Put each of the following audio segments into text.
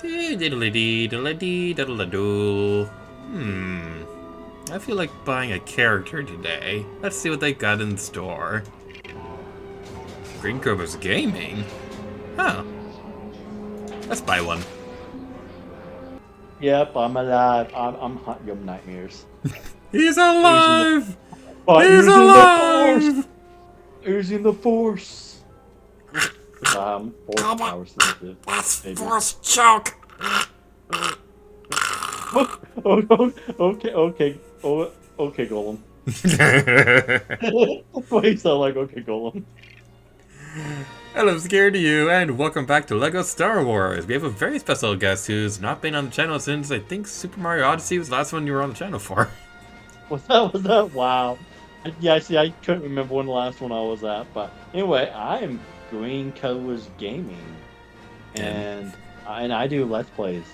Diddly-dee, diddly-dee, diddle-a-doo. I feel like buying a character today. Let's see what they got in store. GreenCobrasGaming? Huh. Let's buy one. Yep, I'm alive. I'm hunting your nightmares. He's alive! He's Using the force. alive! Using the force. Force Come power on. sensitive. Let's Maybe. force choke! Okay. Okay, Golem. Why you sound like okay, Golem? Hello, Scared to you, and welcome back to LEGO Star Wars. We have a very special guest who's not been on the channel since, I think, Super Mario Odyssey was the last one you were on the channel for. Was that? Wow. Yeah, see, I couldn't remember when the last one I was at, but anyway, I am GreenCobrasGaming, and I do Let's Plays.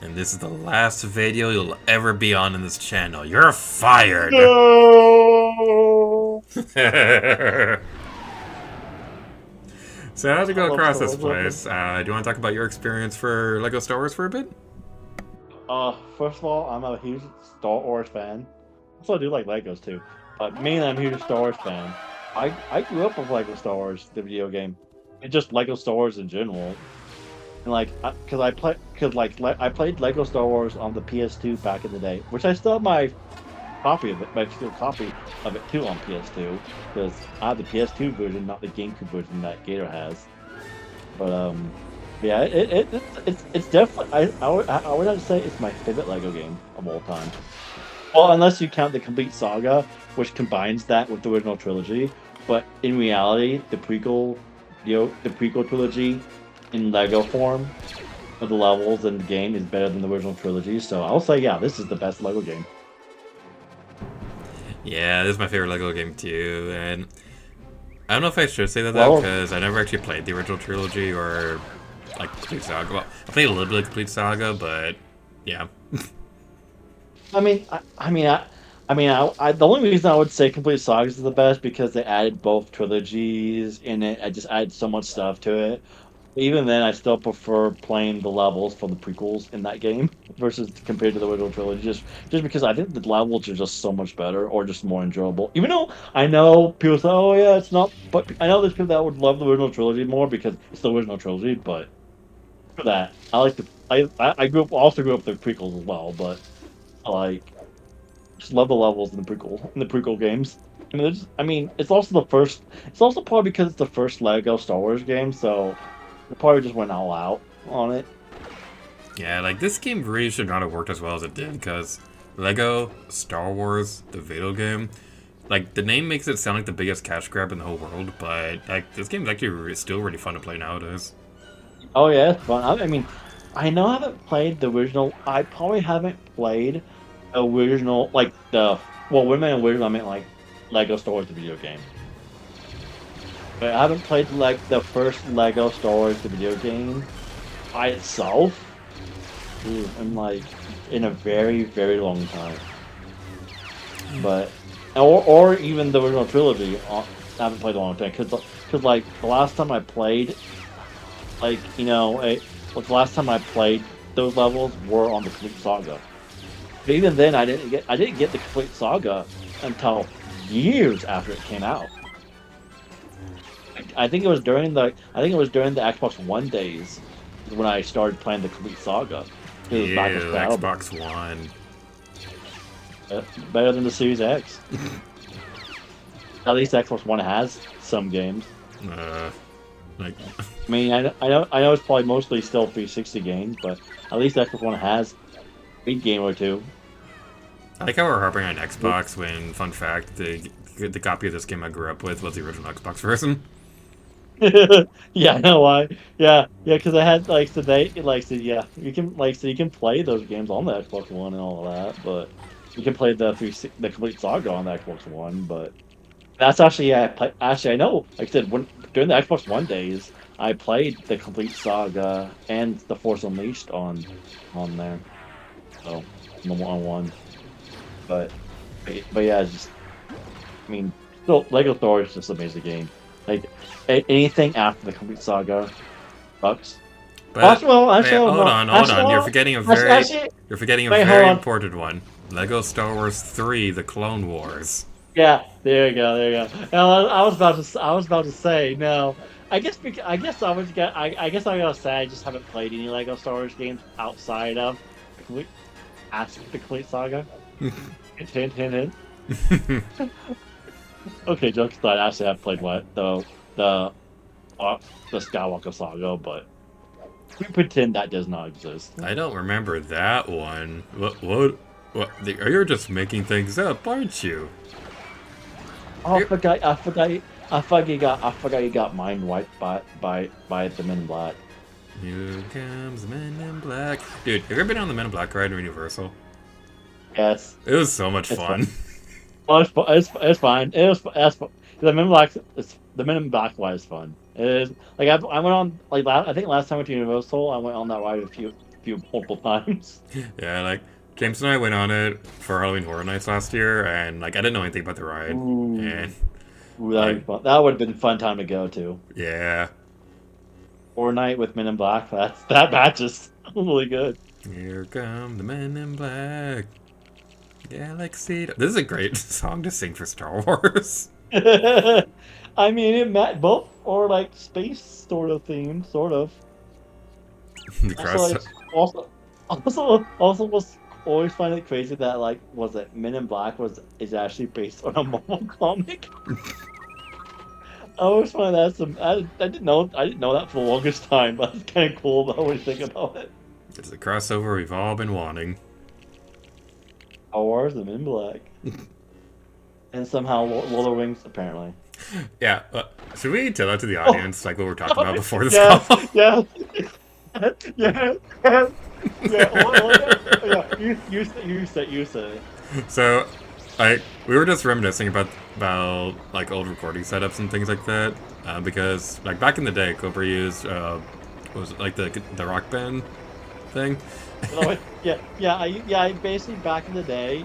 And this is the last video you'll ever be on in this channel. You're fired! No! So how'd you go across this place? Do you want to talk about your experience for LEGO Star Wars for a bit? First of all, I'm a huge Star Wars fan. Also, I do like Legos too, but mainly I'm a huge Star Wars fan. I grew up with Lego Star Wars, the video game, and just Lego Star Wars in general. And like, I played Lego Star Wars on the PS2 back in the day, which I still have my copy of it, my still copy of it too on PS2, because I have the PS2 version, not the GameCube version that Gator has. But yeah, it's definitely I would have to say it's my favorite Lego game of all time. Well, unless you count the Complete Saga, which combines that with the original trilogy. But in reality, the prequel trilogy in Lego form of the levels and the game is better than the original trilogy. So I'll say, yeah, this is the best Lego game. Yeah, this is my favorite LEGO game too, and I don't know if I should say that though, because I never actually played the original trilogy or like Complete Saga. Well, I played a little bit of Complete Saga, but yeah. The only reason I would say Complete Saga is the best because they added both trilogies in it. I just added so much stuff to it. Even then, I still prefer playing the levels from the prequels in that game versus compared to the original trilogy. Just because I think the levels are just so much better or just more enjoyable. Even though I know people say, "Oh yeah, it's not," but I know there's people that would love the original trilogy more because it's the original trilogy. But for that, I like the I also grew up with the prequels as well. But I just love the levels in the prequel games. It's also the first. It's also probably because it's the first Lego Star Wars game, so. They probably just went all out on it. Yeah, like this game really should not have worked as well as it did because LEGO Star Wars, the video game, like the name makes it sound like the biggest cash grab in the whole world, but like this game's actually still really fun to play nowadays. Oh yeah, it's fun. I know I haven't played the original. I probably haven't played original like when I meant original, I meant like Lego Star Wars the video game. But I haven't played like the first Lego Star Wars the video game by itself. In like in a very, very long time. But or even the original trilogy, I haven't played a long time because like the last time I played, the last time I played those levels were on the Complete Saga. But even then, I didn't get the Complete Saga until years after it came out. I think it was during the Xbox One days when I started playing the Complete Saga. Ew, Xbox One. Better than the Series X. At least Xbox One has some games. I know it's probably mostly still 360 games, but at least Xbox One has a game or two. I like how we're harping on Xbox when, fun fact, the copy of this game I grew up with was the original Xbox version. Yeah, I know why. Yeah, because I had you can play those games on the Xbox One and all of that, but you can play the Complete Saga on the Xbox One. But that's actually I know. Like I said, during the Xbox One days, I played the Complete Saga and the Force Unleashed on there, so on one. But yeah, it's just still Lego Star Wars is just an amazing game. Like anything after the Complete Saga sucks. But actually, hold on. actually, You're forgetting a actually, wait, hold very on. important one. Lego Star Wars 3: The Clone Wars. Yeah, there you go, there you go. Now, I was about to say no. I guess I guess I gotta say I just haven't played any Lego Star Wars games outside of the complete, the complete saga. Hint, hint, hint, hint. Okay, jokes aside, actually I've played the uh, the Skywalker saga, but we pretend that does not exist. I don't remember that one. What? You're just making things up, aren't you? Oh, I forgot you got mind wiped by the Men in Black. Here comes the Men in Black. Dude, have you ever been on the Men in Black ride in Universal? Yes, It was so much it's fun. fun. Oh, it's fine. The Men in Black. The Men in Black ride is fun. It is like I went on like I think last time I went to Universal, I went on that ride a few multiple times. Yeah, like James and I went on it for Halloween Horror Nights last year, and like I didn't know anything about the ride, Ooh, and that fun. That would have been a fun time to go to. yeah. Or night with Men in Black. That match is really good. Here come the Men in Black. Galaxy. This is a great song to sing for Star Wars. I mean, it met both or like space sort of theme, sort of. The cross. Also was always find it crazy that like was it Men in Black is actually based on a Marvel comic. I always find that I didn't know that for the longest time, but it's kind of cool to always think about it. It's the crossover we've all been wanting. Star Wars and Men in Black, and somehow Lord of the Rings apparently. Yeah, should we tell that to the audience, like what we're talking about before this Yes, call? yes, yeah, yeah, yeah. You say. So, we were just reminiscing about like old recording setups and things like that, because like back in the day, Cobra used what was it, like the Rock Band thing. I basically back in the day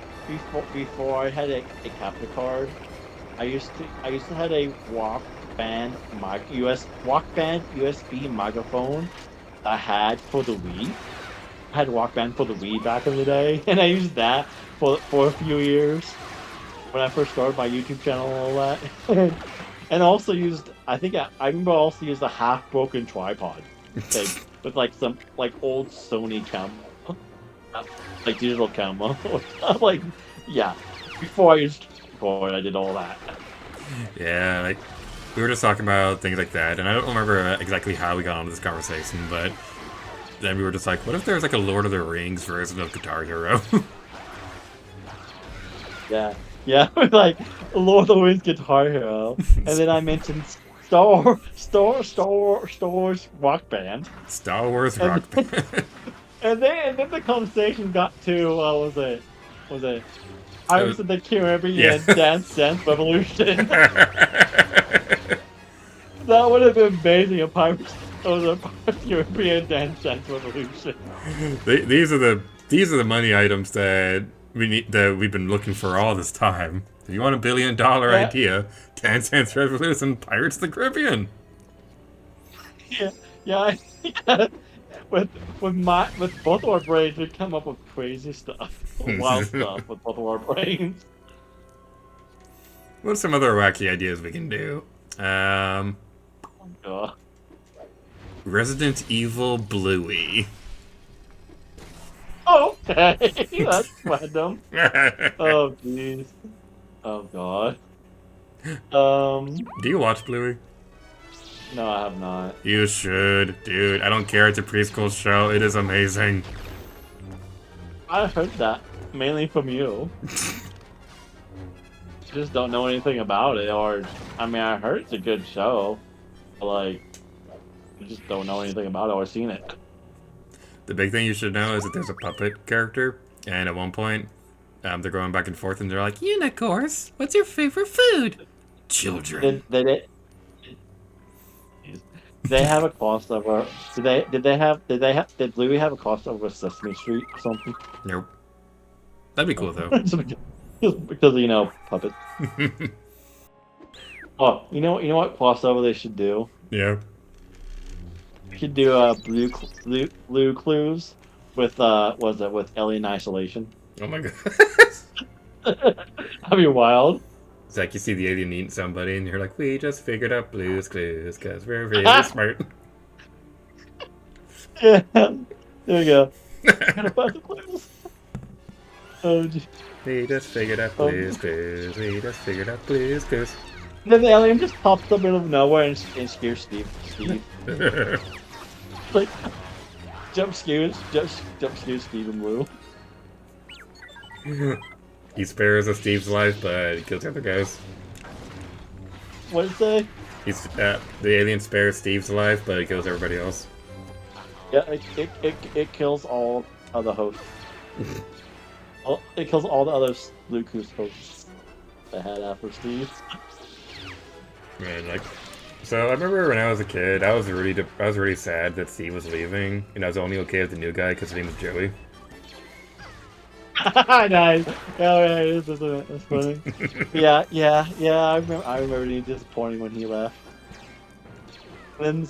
before I had a capture card, I used to have a Walk Band USB microphone I had for the Wii. I had Walk Band for the Wii back in the day, and I used that for a few years when I first started my YouTube channel and all that. And also I remember I also used a half broken tripod thing with like some like old Sony camera, like digital camera. Like, yeah, before I did all that. Yeah, like we were just talking about things like that, and I don't remember exactly how we got onto this conversation, but then we were just like, what if there was like a Lord of the Rings version of Guitar Hero? Yeah, like Lord of the Rings Guitar Hero, and then I mentioned Star Wars Rock Band. Star Wars Rock Band. And then the conversation got to was it Pirates of the Caribbean Dance Revolution. That would have been amazing if Pirates of the Caribbean Dance Revolution. These are the money items that we've been looking for all this time. If you want $1 billion idea, Dance Dance Revolution, Pirates of the Caribbean. Yeah. With both of our brains, we come up with crazy stuff, wild stuff with both of our brains. What's some other wacky ideas we can do? Resident Evil Bluey. Okay, that's random. Oh jeez. Oh god. Do you watch Bluey? No, I have not. You should, dude. I don't care. It's a preschool show. It is amazing. I heard that mainly from you. Just don't know anything about it, or I mean, I heard it's a good show, but like, I just don't know anything about it or seen it. The big thing you should know is that there's a puppet character, and at one point, they're going back and forth, and they're like, "Unicorns, what's your favorite food?" Children. Did they have a crossover? Did Bluey have a crossover with Sesame Street or something? Nope. That'd be cool though. because puppets. Oh, you know what crossover they should do? Yeah. We should do blue clues with was it with alien isolation? Oh my god. That'd be wild. It's like you see the alien eating somebody, and you're like, we just figured out Blue's Clues because we're really smart. Yeah, there we go. Gotta find the clues. Oh, geez. We just figured out Blue's Clues. We just figured out Blue's Clues. And then the alien just pops up out of nowhere and scares Steve. Like jump scares Steve and Blue. He spares a Steve's life, but he kills the other guys. What did it say? He's the alien spares Steve's life, but he kills everybody else. Yeah, it kills all other hosts. It kills all the other Blue Clues hosts that had after Steve. Man, like, so I remember when I was a kid, I was really sad that Steve was leaving, and I was only okay with the new guy because his name was Joey. Nice. Yeah, that's funny. yeah. I remember being disappointing when he left. And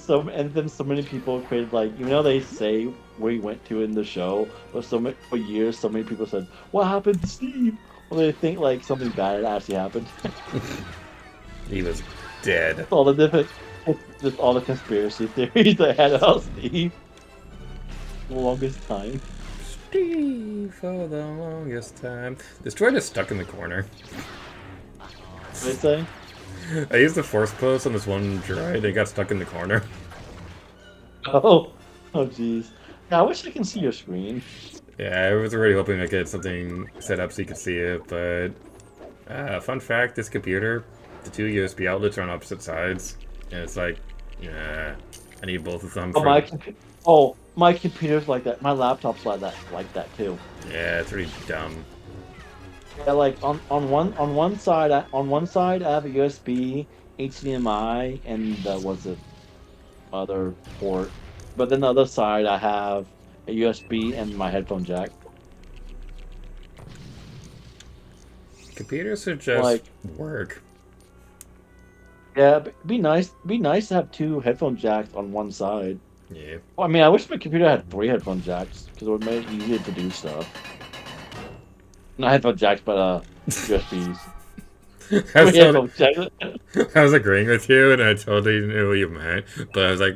then so many people created like, even though they say where he went to in the show, but for years so many people said, "What happened to Steve?" Well, they think like something bad actually happened. He was dead. All the conspiracy theories they had about Steve. The longest time. Steve for the longest time. This droid is stuck in the corner. What did it say? I used the force post on this one droid and it got stuck in the corner. Oh jeez. Yeah, I wish I can see your screen. Yeah, I was already hoping I could get something set up so you could see it, but fun fact, this computer, the two USB outlets are on opposite sides, and it's like, yeah, I need both of them. My computer's like that. My laptop's like that too. Yeah, it's really dumb. Yeah, like on one side I have a USB, HDMI, and other port. But then the other side I have a USB and my headphone jack. Computers should just like, work. Yeah, it'd be nice to have two headphone jacks on one side. Yeah. Well, I mean, I wish my computer had 3 headphone jacks because it would make it easier to do stuff. Not headphone jacks, but USBs. I was agreeing with you, and I totally knew what you meant, but I was like,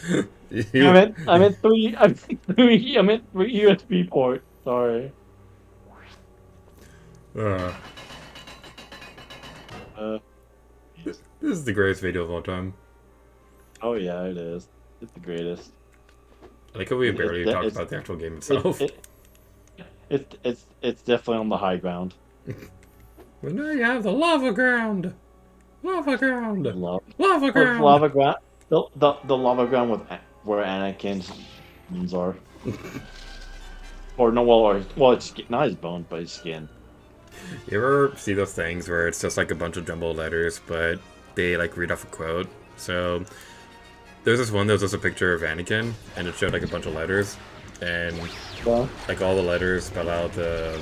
I meant three USB ports. Sorry. This is the greatest video of all time. Oh yeah, it is. It's the greatest. I like how we barely talked about the actual game itself. It's definitely on the high ground. Well, now you have the lava ground. Lava ground. Lava ground. Lava ground. The lava ground with where Anakin's bones are. Or no, well, it's not his bones, but his skin. You ever see those things where it's just like a bunch of jumbled letters, but they like read off a quote? So there's this one that was just a picture of Anakin, and it showed like a bunch of letters, and like all the letters spell out the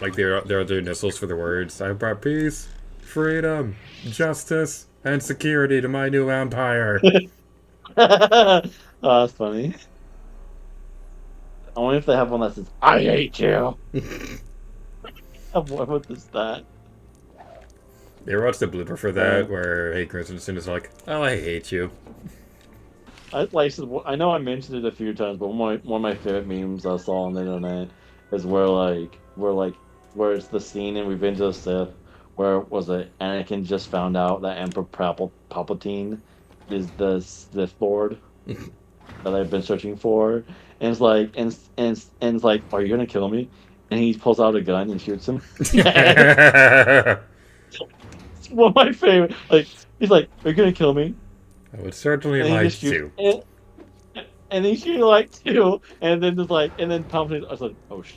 like they're the initials for the words. I brought peace, freedom, justice, and security to my new empire. Oh, that's funny. I wonder if they have one that says, "I hate you." What is that? You ever watched the blooper for that, where Hayden Christensen is like, "Oh, I hate you." I know I mentioned it a few times, but one of my favorite memes I saw on the internet is where it's the scene in Revenge of the Sith where Anakin just found out that Emperor Palpatine is the Sith Lord that I've been searching for, and it's like, "Are you gonna kill me?" And he pulls out a gun and shoots him. It's one of my favorite. Like, he's like, "Are you gonna kill me?" I would certainly like to. And he shoots like 2, and then Palpatine. I was like, "Oh shit!"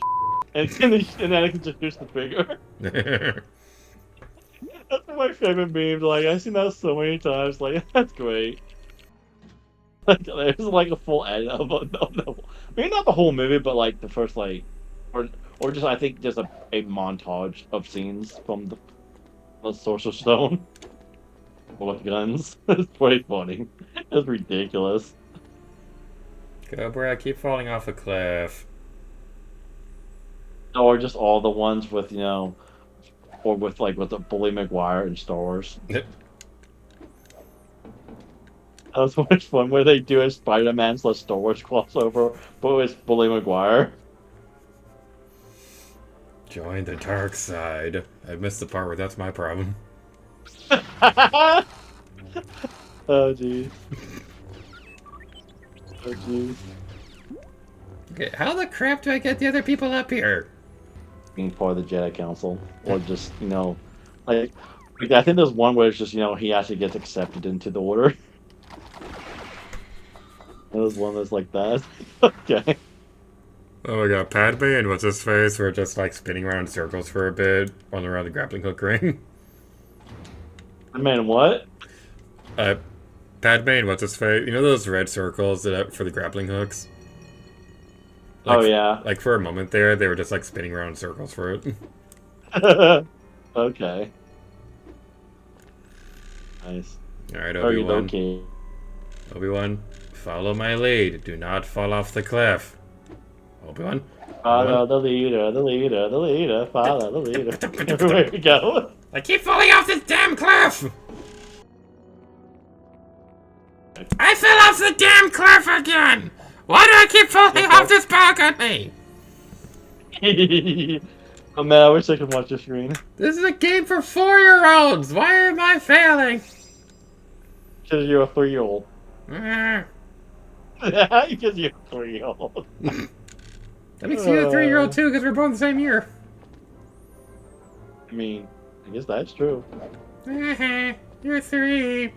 And Anakin just shoots the trigger. That's one of my favorite memes. Like, I've seen that so many times. Like, that's great. Like, there's like a full edit of maybe not the whole movie, but like the first or just I think just a montage of scenes from the Sorcerer's Stone. with guns. It's pretty funny. It's ridiculous. Cobra, I keep falling off a cliff. Or just all the ones with, you know, or with like with the Bully McGuire in Star Wars. That was so much fun where they do a Spider-Man / Star Wars crossover, but it's Bully McGuire. Join the dark side. I missed the part where that's my problem. Oh jeez. Oh jeez. Okay, how the crap do I get the other people up here? Being part of the Jedi Council, or just, you know, like I think there's one where it's just, you know, he actually gets accepted into the order. There's one that's like that. Okay. Oh my god, Padme and what's his face were just like spinning around in circles for a bit on around the grappling hook ring. Man, what? Padme and what's his face? You know those red circles that for the grappling hooks? Oh yeah. Like for a moment there, they were just like spinning around in circles for it. Okay. Nice. Alright, Obi-Wan. Okay. Obi-Wan, follow my lead. Do not fall off the cliff. Obi-Wan? Follow the leader, the leader, the leader, follow the leader. There we go. I keep falling off this damn cliff! I fell off the damn cliff again! Why do I keep falling off this balcony? Oh man, I wish I could watch your screen. This is a game for 4-year-olds! Why am I failing? Because you're a 3-year-old. That Because you're a 3-year-old. makes you a 3-year-old too, because we're born the same year. I mean, I guess that's true. You're 3.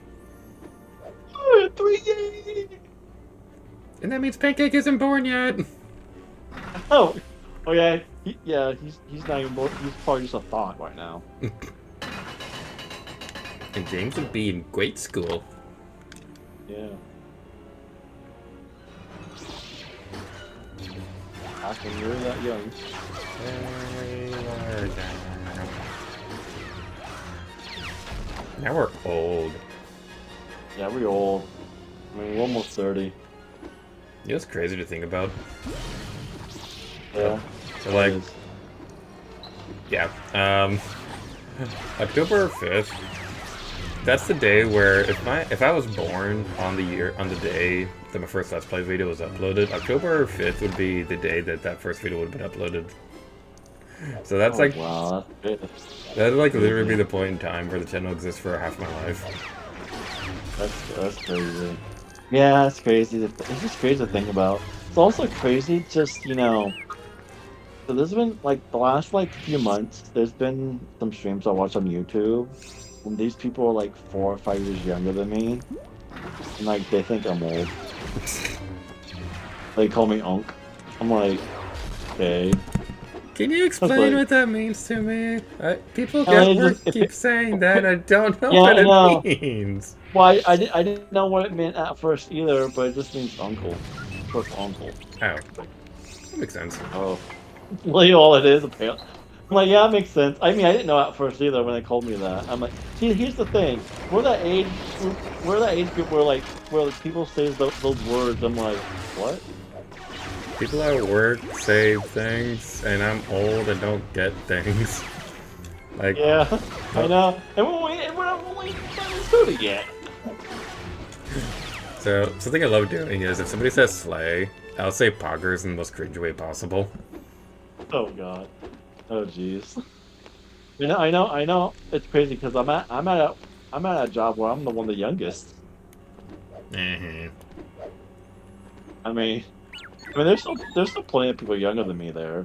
Oh, 3, yay! And that means Pancake isn't born yet. Oh yeah, he's not even born. He's probably just a thought right now. And James would be in great school. Yeah. Back when you were that young. Now we're old. Yeah, we're old. I mean, we're almost 30. You know what's crazy to think about? Yeah. So like, yeah, October 5th. That's the day where if I was born on the day that my first Let's Play video was uploaded, October 5th would be the day that first video would have been uploaded. So that's like, wow, that'd like literally be the point in time where the channel exists for half my life. That's crazy. Yeah, it's crazy. It's just crazy to think about. It's also crazy, just, you know. So there's been like the last like few months. There's been some streams I watch on YouTube when these people are like 4 or 5 years younger than me, and like they think I'm old. They call me Unk. I'm like, okay. Can you explain like, what that means to me? People just, keep saying that, and I don't know yeah, what it means. Well, I didn't know what it meant at first either, but it just means uncle. First uncle. Oh, that makes sense. Oh. Really all it is, apparently. I'm like, yeah, it makes sense. I mean, I didn't know at first either when they called me that. I'm like, see, here's the thing. We're that age group where people say those words. I'm like, what? People at work say things, and I'm old and don't get things. Like, yeah, I know. And we're not doing it yet. So, something I love doing is if somebody says slay, I'll say poggers in the most cringe way possible. Oh god. Oh jeez. I know. It's crazy because I'm at a job where I'm the one of the youngest. Mm-hmm. I mean, there's still plenty of people younger than me there.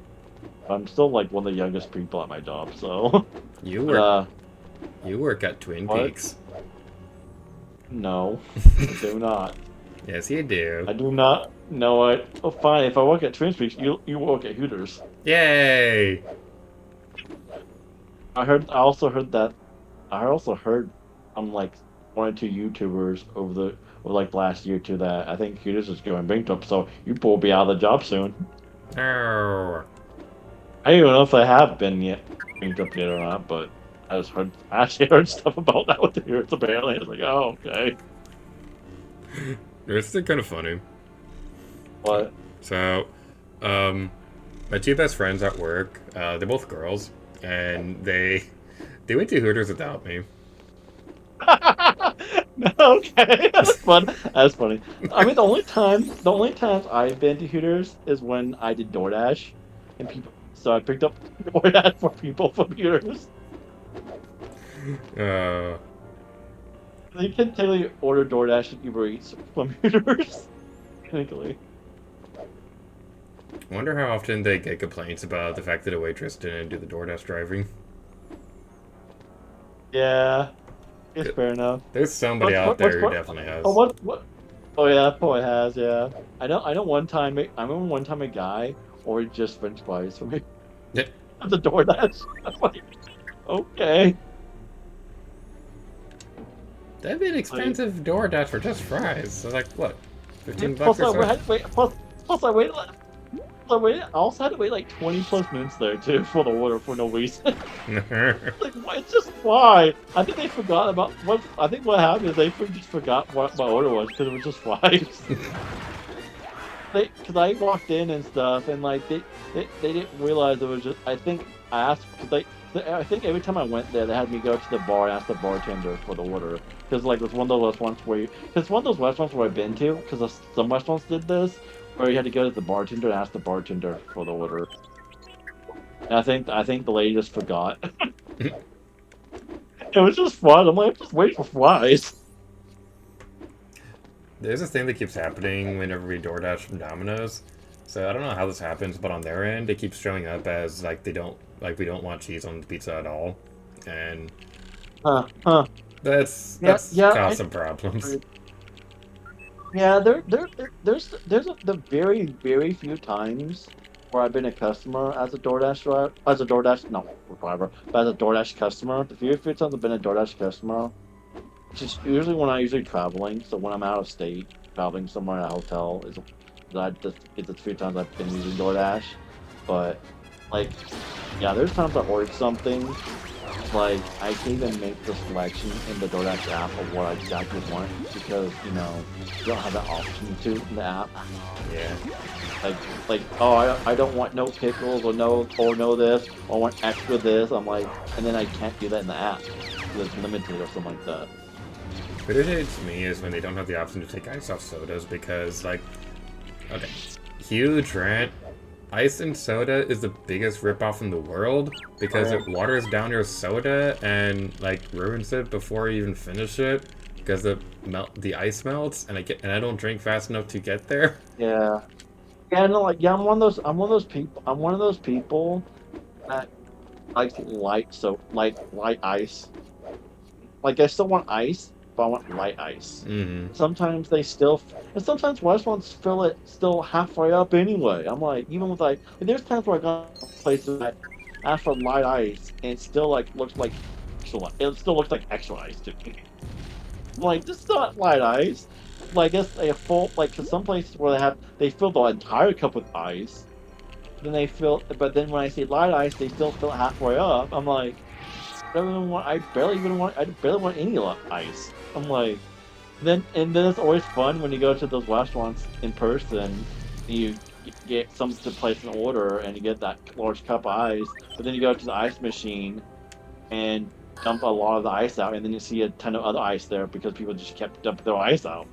I'm still like one of the youngest people at my job, so. You work at Twin what? Peaks. No, I do not. Yes, you do. I do not know it. Oh, fine. If I work at Twin Peaks, you work at Hooters. Yay! I also heard I'm like 1 or 2 YouTubers over like last year to that I think Hooters is going bankrupt, so you will be out of the job soon. Oh. I don't even know if I have been bankrupt yet or not, but I actually heard stuff about that with the Hooters apparently. I was like, oh, okay. It's kind of funny. What? So, my two best friends at work, they're both girls, and they went to Hooters without me. Okay, that's fun. That's funny. I mean, the only times I've been to Hooters is when I did DoorDash, and people. So I picked up DoorDash for people from Hooters. Uh, You can technically order DoorDash and Uber Eats from Hooters. Technically. I wonder how often they get complaints about the fact that a waitress didn't do the DoorDash driving. Yeah, it's fair enough. There's somebody out there who definitely has. Oh, what? Oh yeah, probably has. Yeah, I know. One time. I remember one time a guy ordered just French fries for me. Yeah. At the DoorDash. I'm like, okay. That'd be an expensive DoorDash for just fries. So like what, $15 Plus, or so? I also had to wait like 20+ minutes there too for the order for no reason. Like, why? It's just why? I think they forgot about what. I think what happened is they just forgot what my order was because it was just fries. Because I walked in and stuff, and like they didn't realize it was just. I think I asked because I think every time I went there, they had me go to the bar and ask the bartender for the order. Because like it's one of those restaurants where it's one of those restaurants where I've been to. Because some restaurants did this, where you had to go to the bartender and ask the bartender for the order. And I think the lady just forgot. It was just fun. I'm like, just wait for fries. There's this thing that keeps happening whenever we DoorDash from Domino's. So I don't know how this happens, but on their end, it keeps showing up as like we don't want cheese on the pizza at all, and that's caused some problems. Yeah, there's the very few times where I've been a customer as a DoorDash driver, but as a DoorDash customer. The few times I've been a DoorDash customer, which is usually when I'm traveling. So when I'm out of state, traveling somewhere in a hotel is the few times I've been using DoorDash. But like, yeah, there's times I ordered something. Like, I can't even make the selection in the DoorDash app of what I exactly want because, you don't have that option to in the app. Yeah. Like, oh, I don't want no pickles or no this, or I want extra this. I'm like, and then I can't do that in the app because it's limited or something like that. What irritates me is when they don't have the option to take ice off sodas because, like, okay, huge rant. Ice and soda is the biggest ripoff in the world because it waters down your soda and like ruins it before you even finish it because the ice melts and I don't drink fast enough to get there. Yeah. Yeah, no, like I'm one of those people that likes light ice. Like I still want ice, but I want light ice. Mm-hmm. Sometimes sometimes restaurants fill it still halfway up anyway. I'm like, even with there's times where I got places that ask for light ice and it still looks like extra ice to me. I'm like, this is not light ice. Like, I guess a full, cause some places where they fill the entire cup with ice, but then when I say light ice, they still fill it halfway up. I'm like, I barely want any ice. I'm like, then it's always fun when you go to those restaurants in person, and you get some to place an order, and you get that large cup of ice, but then you go to the ice machine, and dump a lot of the ice out, and then you see a ton of other ice there because people just kept dumping their ice out.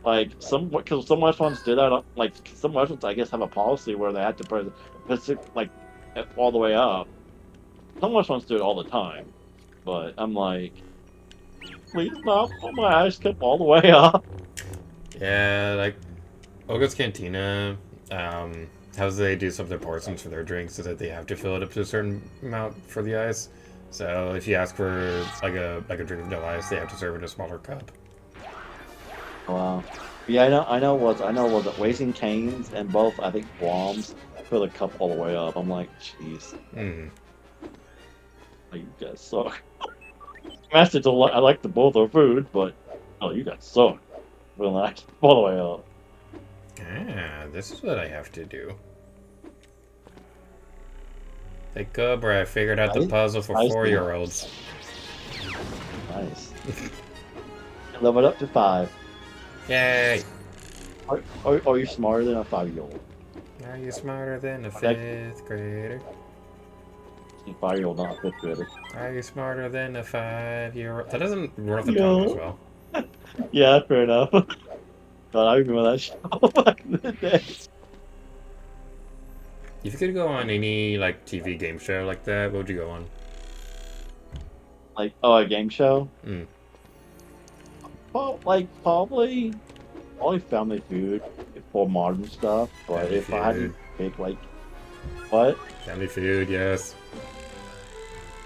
Because some restaurants do that. Some restaurants, I guess, have a policy where they have to put it all the way up. Some restaurants do it all the time, but I'm like, please not put my ice cup all the way up. Yeah, like Olga's Cantina, how they do some of their portions for their drinks is that they have to fill it up to a certain amount for the ice. So if you ask for like a drink with no ice, they have to serve it in a smaller cup. Wow. Yeah, I know. Was it Raising Cane's and both? I think Brahms fill the cup all the way up. I'm like, jeez. Oh, you guys suck. I like the both are food, but oh, you guys suck. Relax all the way up. Ah, this is what I have to do. Hey, Cobra, I figured out the puzzle for Nice. 4-year-olds. Nice. Level up to 5. Yay! Are you smarter than a 5-year-old? Are you smarter than a 5th grader? 5-year-old, not a 5th grader. Are you smarter than a 5-year-old? That doesn't work the Yo. tongue as well. Yeah, fair enough. God, I remember that show back in the day. If you could go on any like TV game show like that, what would you go on? Like, oh, a game show? Mm. Well, like, probably Family Feud for modern stuff. But Family if I had to Feud. pick, like, what? Family Feud, yes.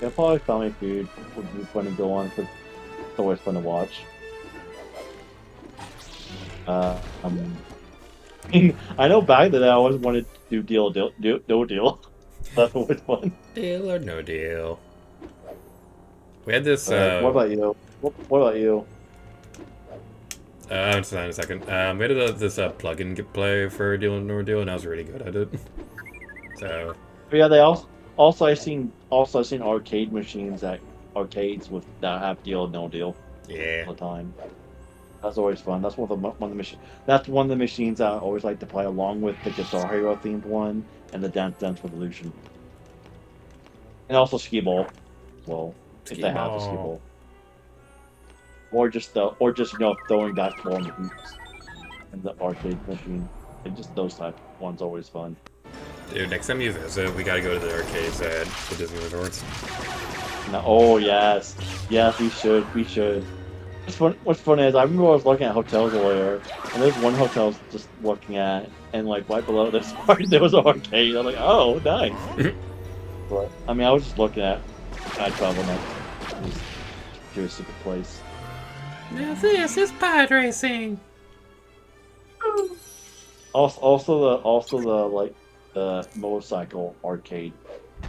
Yeah, probably Family Feud would be fun to go on because it's always fun to watch. I know back then I always wanted to do no deal. That's always fun. Deal or no deal. We had this. What about you? What about you? I'll just in a second. We had this plugin play for Deal or No Deal, and I was really good at it. So. But yeah, they also I seen arcade machines at arcades with that have deal or no deal Yeah. all the time. That's always fun. That's one of the machines. That's one of the machines I always like to play along with the Guitar Hero themed one and the Dance Revolution. And also skee ball. Well, if they have the skee ball. Or just throwing that ball in the hoops in the arcade machine. And just those type of ones always fun. Dude, next time you visit, we gotta go to the arcades at the Disney resorts. No, oh yes, yes, we should. What's funny is I remember I was looking at hotels earlier, and there's one hotel I was just looking at, and like right below this part there was an arcade. I'm like, oh, nice. But I mean, I was just looking at travel next. Just to a secret place. Now this is pod racing. Also the motorcycle arcade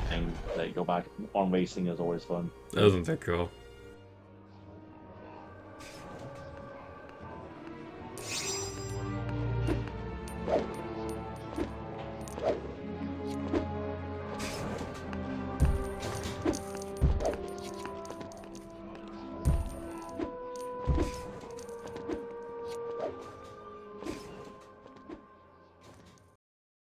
thing that you go back on racing is always fun. That wasn't that cool.